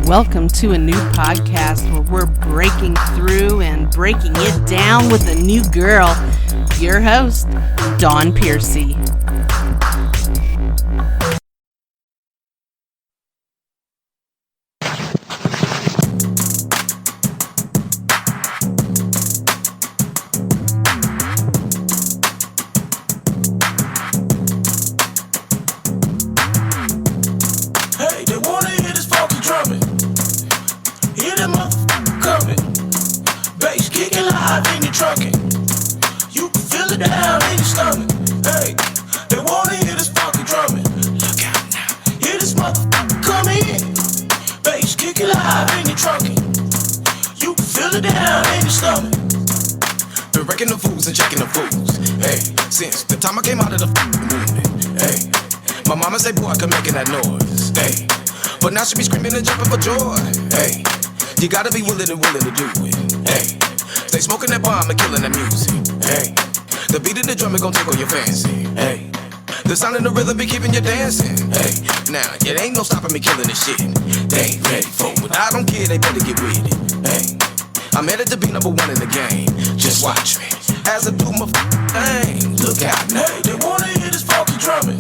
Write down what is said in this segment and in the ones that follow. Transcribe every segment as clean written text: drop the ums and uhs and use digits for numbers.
Welcome to a new podcast where we're breaking through and breaking it down with a new girl. Your host, Dawn Piercy. Since the time I came out of the movement, hey, my mama say, boy, I can make that noise, hey, but now she be screaming and jumping for joy, hey, you gotta be willing to do it, hey, stay smoking that bomb and killing that music, hey, the beat and the drum is gon' tickle your fancy, hey, the sound and the rhythm be keeping you dancing, hey, now it ain't no stopping me killing this shit, they ain't ready for it, I don't care, they better get with it, hey, I'm headed to be number one in the game, just watch me. As I do my thing, look out now. Hey, they wanna hear this funky drumming.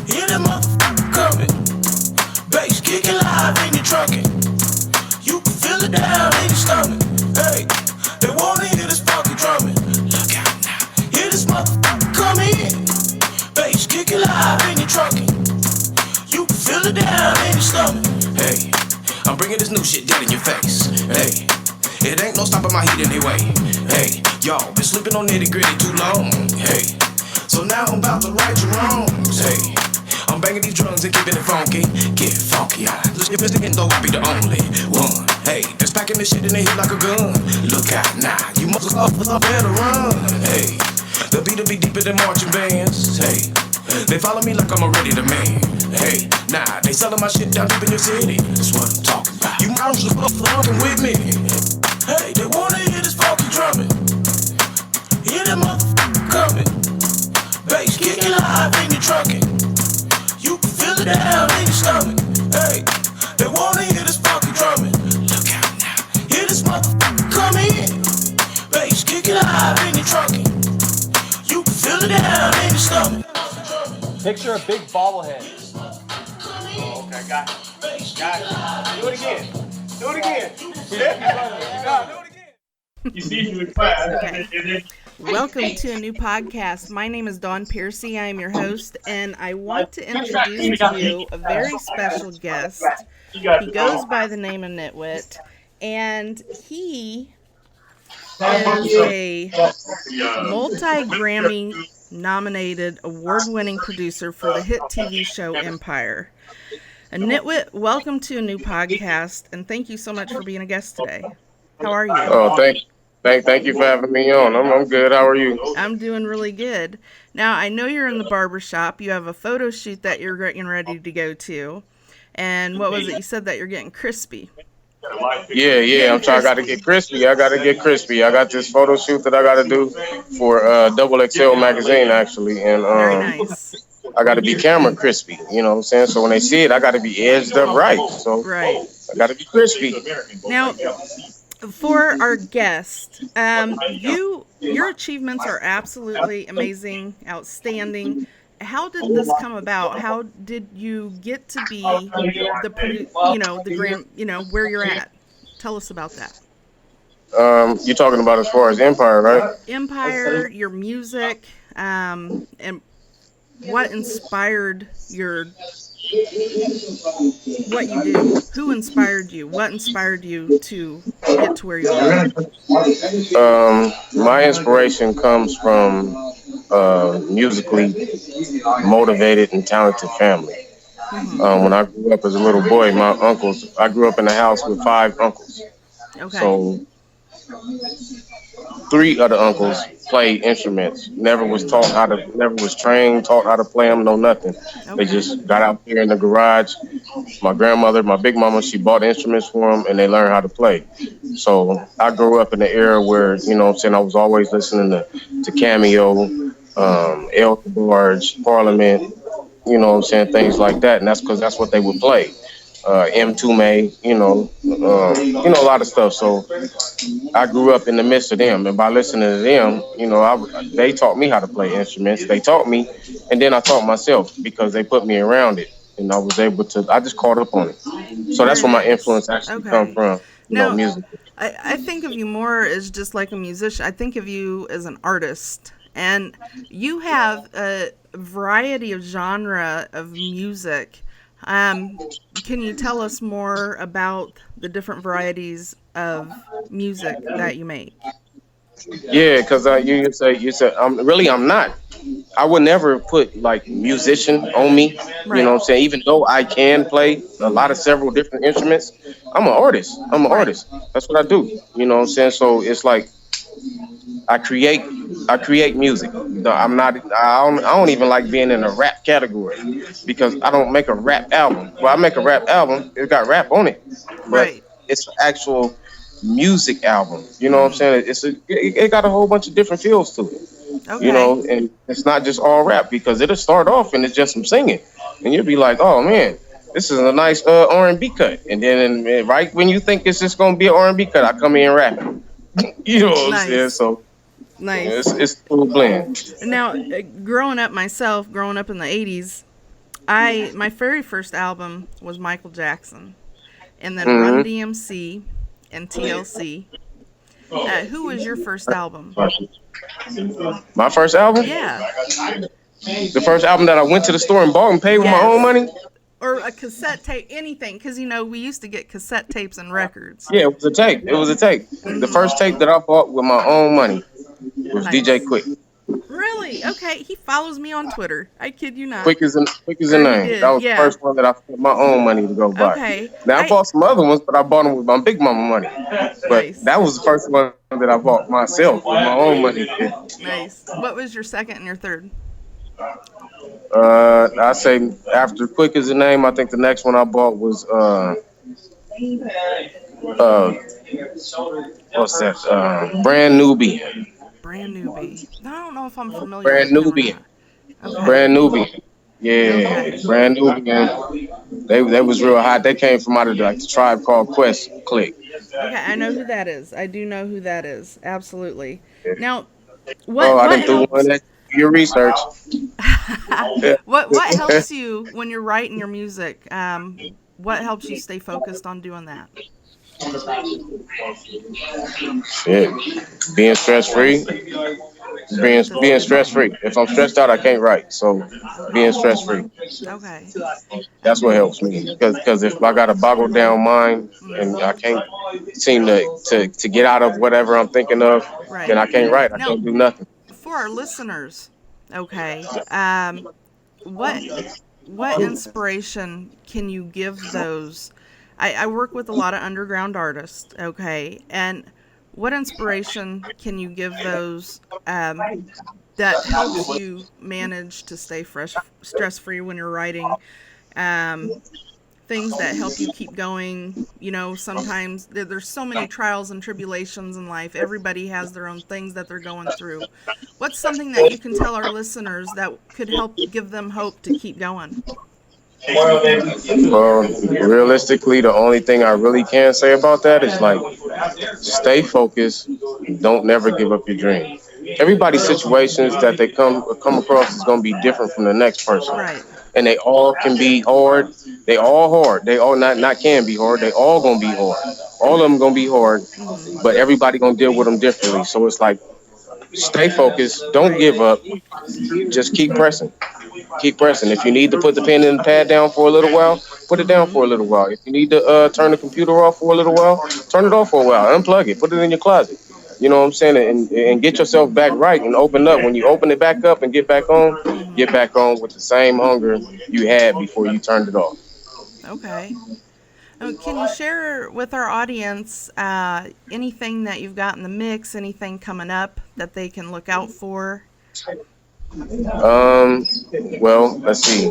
Hear that motherfucker coming. Bass kicking live in your trucking. You can feel it down in your stomach. Hey, they wanna hear this funky drumming. Look out now. Hear this motherfucker coming. Bass kicking live in your trucking. You can feel it down in your stomach. Hey, I'm bringing this new shit dead in your face. Hey, it ain't no stopping my heat anyway. Hey, y'all been sleeping on nitty-gritty too long. Hey, so now I'm about to right your wrongs. Hey, I'm banging these drums and keeping it funky. Get funky, if it's the end though, I'll be the only one. Hey, that's packing this shit in the heat like a gun. Look out now, you must better run. Hey, the beat'll be deeper than marching bands. Hey, they follow me like I'm already the man. Hey, nah, they selling my shit down deep in your city. That's what I'm talking about. You might as well fucking with me. Hey, they wanna hear this funky drumming. Hear that motherfucker coming. Bass kicking live in your trucking. You can feel it down in your stomach. Hey, they wanna hear this funky drumming. Look out now. Hear this motherfucker coming. Bass kicking live in your trucking. You can feel it down in your stomach. Picture a big bobblehead. Oh, okay, got it. Got it. Do it again. Do it again. Do it again. You see you in class. Okay. Welcome to a new podcast. My name is Dawn Piercy. I am your host, and I want to introduce to you a very special guest. He goes by the name of KNITWIT, and he is a multi-Grammy nominated award-winning producer for the hit TV show Empire. And KNITWIT, welcome to a new podcast, and thank you so much for being a guest today. How are you? Oh, thank you for having me on. I'm good. How are you? I'm doing really good. Now, I know you're in the barbershop. You have a photo shoot that you're getting ready to go to. And what was it? You said that you're getting crispy. Yeah. I got to get crispy. I got this photo shoot that I got to do for Double XL magazine, actually. And Very nice. I got to be camera crispy. You know what I'm saying? So when they see it, I got to be edged up right. So right. I got to be crispy. Now, for our guest, your achievements are absolutely amazing, outstanding. How did this come about? How did you get to be where you're at? Tell us about that. You're talking about as far as Empire, right? Empire, your music, and what inspired what you do? Who inspired you? What inspired you to get to where you are? My inspiration comes from musically motivated and talented family. Mm-hmm. When I grew up as a little boy, I grew up in a house with 5 uncles. Okay. So 3 other uncles played instruments. Never was trained, taught how to play them, no nothing. Okay. They just got out there in the garage. My grandmother, my big mama, she bought instruments for them and they learned how to play. So I grew up in the era where, I was always listening to Cameo, El DeBarge, Parliament, things like that. And that's because that's what they would play. M2 May, a lot of stuff. So I grew up in the midst of them, and by listening to them, they taught me how to play instruments. They taught me, and then I taught myself because they put me around it, and I was able to. I just caught up on it. So that's Very where my nice. influence actually come Okay. from. Now, Music. I think of you more as just like a musician. I think of you as an artist. And you have a variety of genre of music. Can you tell us more about the different varieties of music that you make? Yeah, because you said I'm not. I would never put like musician on me. You know Right. what I'm saying? Even though I can play a lot of several different instruments, I'm an artist. I'm an Right. artist. That's what I do. You know what I'm saying? So it's like I create I create music. No, I'm not. I don't even like being in a rap category because I don't make a rap album. Well, I make a rap album. It got rap on it, but Right. it's an actual music album. You know what I'm Hmm. saying? It got a whole bunch of different feels to it. Okay. And it's not just all rap because it'll start off and it's just some singing, and you'll be like, oh man. This is a nice R&B cut, and then right when you think it's just gonna be an R&B cut, I come in rapping. You know what I'm saying? Nice. So Nice. it's a cool blend. Now, growing up myself, growing up in the 80s, my very first album was Michael Jackson, and then Run hmm DMC and TLC. Who was your first album? My first album, Yeah, the first album that I went to the store and bought and paid with my own yes. money. Or a cassette tape, anything, because we used to get cassette tapes and records. Yeah, it was a tape. It was a tape. The Hmm. first tape that I bought with my own money was DJ Nice. Quick. Really? Okay, he follows me on Twitter. I kid you not. Quick as a Or he name. That did, was the yeah. first one that I spent my own money to go buy. Okay, Now I I bought some other ones, but I bought them with my big mama money. But nice, that was the first one that I bought myself with my own money. nice. What was your second and your third? I say after Quick as a name, I think the next one I bought was uh what's that? Brand Nubian. Brand newbie. I don't know if I'm familiar Brand with him or Nubian. not. Okay. Brand Nubian. Yeah, Okay. Brand Nubian. They was real hot. They came from out of the Tribe Called Quest clique. Okay, I know who that is. I do know who that is. Absolutely. Yeah. Now, Oh, what I what didn't do one. helps That your research. Yeah. what helps you when you're writing your music? What helps you stay focused on doing that? Shit. Being stress free. Being stress free. If I'm stressed out, I can't write. So being stress free. Okay. That's what helps me. Because if I got a boggled down mind and I can't seem to get out of whatever I'm thinking of, then Right. I can't write. I Now, can't do nothing. for our listeners, okay, what inspiration can you give those? I work with a lot of underground artists, okay, and what inspiration can you give those that helps you manage to stay stress free when you're writing? Um, Things that help you keep going. Sometimes there's so many trials and tribulations in life. Everybody has their own things that they're going through. What's something that you can tell our listeners that could help give them hope to keep going? Well, realistically, the only thing I really can say about that is like stay focused. Don't never give up your dream. Everybody's situations that they come across is gonna be different from the next person. Right. And they all can be hard. They all hard. They all not can be hard. They all gonna be hard. All of them gonna be hard, Hmm. but everybody gonna deal with them differently. So it's like stay focused. Don't Right. give up. Just keep pressing. Keep pressing. If you need to put the pen and the pad down for a little while, put it down Hmm. for a little while. If you need to turn the computer off for a little while, turn it off for a while. Unplug it. Put it in your closet. You know what I'm saying? And get yourself back right and open up. When you open it back up and Hmm. get back on with the same hunger you had before you turned it off. Okay. Can you share with our audience anything that you've got in the mix, anything coming up that they can look out for? Um, well, let's see.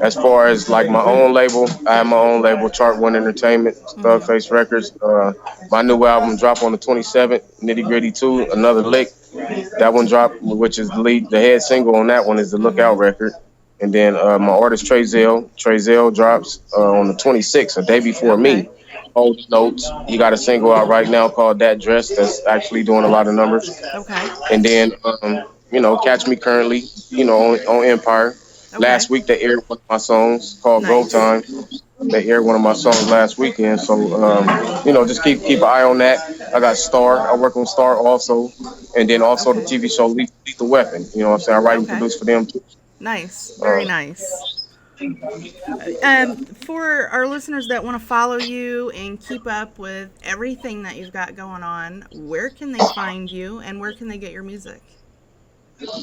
As far as like my own label, I have my own label, Chart One Entertainment, Hmm. Thugface Records. My new album dropped on the 27th, Nitty Gritty 2, Another Lick. That one dropped, which is the head single on that one is the Lookout Hmm. record. And then my artist Trezell drops on the 26th, a day before me. Hold Notes. He got a single out right now called That Dress that's actually doing a lot of numbers. Okay. And then, catch me currently, on Empire. Okay. Last week they aired one of my songs called Go Time. They aired one of my songs last weekend. So, just keep an eye on that. I got Star. I work on Star also. And then also the TV show Lethal Weapon. You know what I'm saying? I write and produce for them too. Nice. Very nice. For our listeners that want to follow you and keep up with everything that you've got going on, where can they find you and where can they get your music?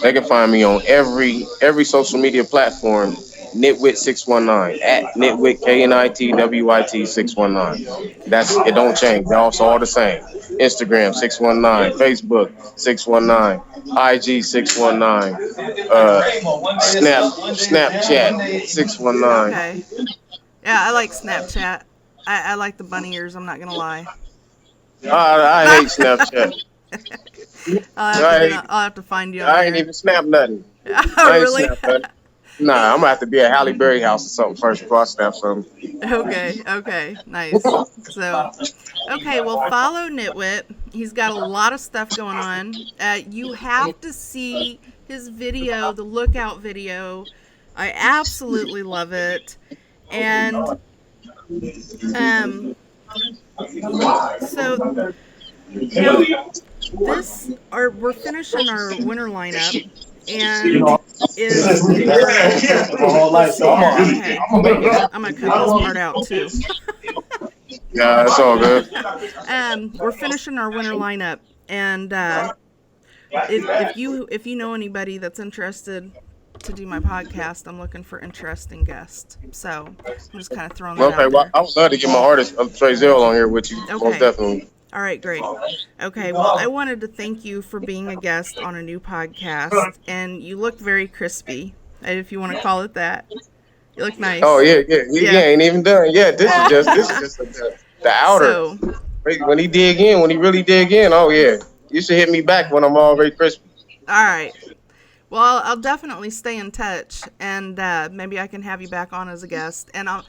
They can find me on every social media platform, KNITWIT619, at KNITWIT, KNITWIT 619. It don't change. They're also all the same. Instagram 619, Facebook 619, IG 619, Snapchat 619. Okay. Yeah, I like Snapchat. I like the bunny ears, I'm not gonna lie. I hate Snapchat. I'll have to find you on I ain't there. even snap nothing. Oh, really? Snap nothing. Nah, I'm gonna have to be at Halle Berry house or something first before I snap something. Okay, nice. So, well, follow Nitwit. He's got a lot of stuff going on. You have to see his video, the Lookout video. I absolutely love it. And, so, we're finishing our winter lineup. And I'm gonna cut this part out too. Yeah, it's all good. We're finishing our winter lineup, and if you know anybody that's interested to do my podcast, I'm looking for interesting guests. So I'm just kind of throwing that out there. Well, I would love to get my artist Trezell on here with you. Okay. Most definitely. All right, great. Okay, well, I wanted to thank you for being a guest on a new podcast, and you look very crispy, if you want to call it that. You look nice. Oh yeah. He ain't even done. Yeah, this is just the outer. So, when he really dig in. Oh yeah, you should hit me back when I'm already crispy. All right. Well, I'll definitely stay in touch, and maybe I can have you back on as a guest. And I'll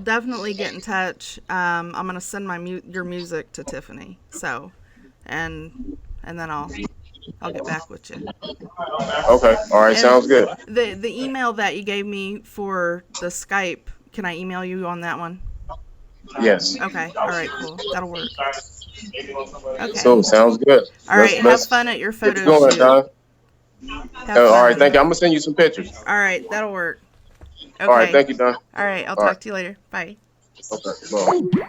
definitely get in touch. I'm gonna send your music to Tiffany. So, and then I'll get back with you. Okay. All right. Sounds good. The email that you gave me for the Skype, can I email you on that one? Yes. Okay. All right. Cool. That'll work. Okay. So sounds good. All right. Have fun at your photo shoot. All right. Thank you. I'm gonna send you some pictures. All right. That'll work. Okay. All right. Thank you, Don. All right. I'll talk to you later. Bye. Okay. Bye.